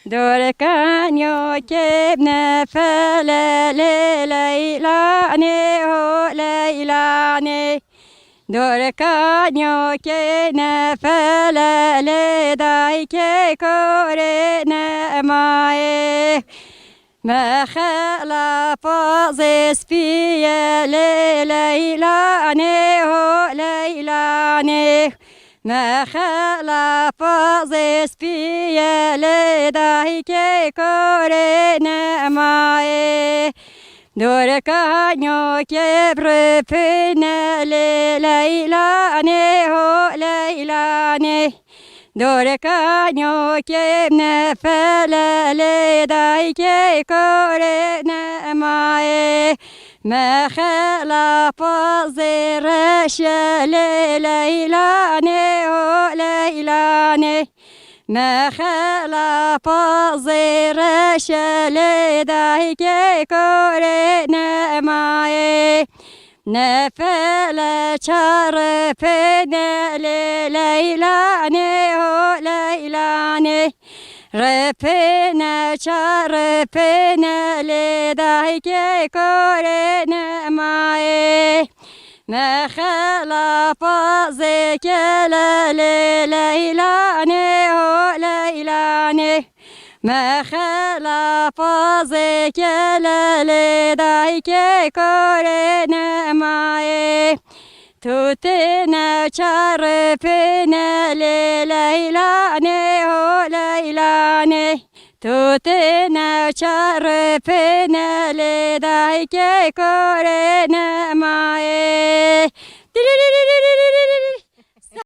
Dorkanyo kebne fele leylane ho leylane. Dorkanyo kebne fele le dayke kore ne mae. Mekhala fazes piye leylane ho leylane. Mekhala fazes piye le dayke kore ne mae. Dorkanyo kebre pene leylane ho leylane. Dorkanyo kebne fele le dayke kore ne mae. Mekhala fazere şele leylane ho leylane. Mekhala fazere şele dayke kore ne mae. Nefele çare pene leylane ho leylane. Repene çare pene le dayke kore ne mae. Mekhala faze kele leylane ho leylane. Mekhala faze kele le dayke kore ne mae. Tutine çare pene leylane ho leylane. Tutine çare pene le dayke kore ne mae.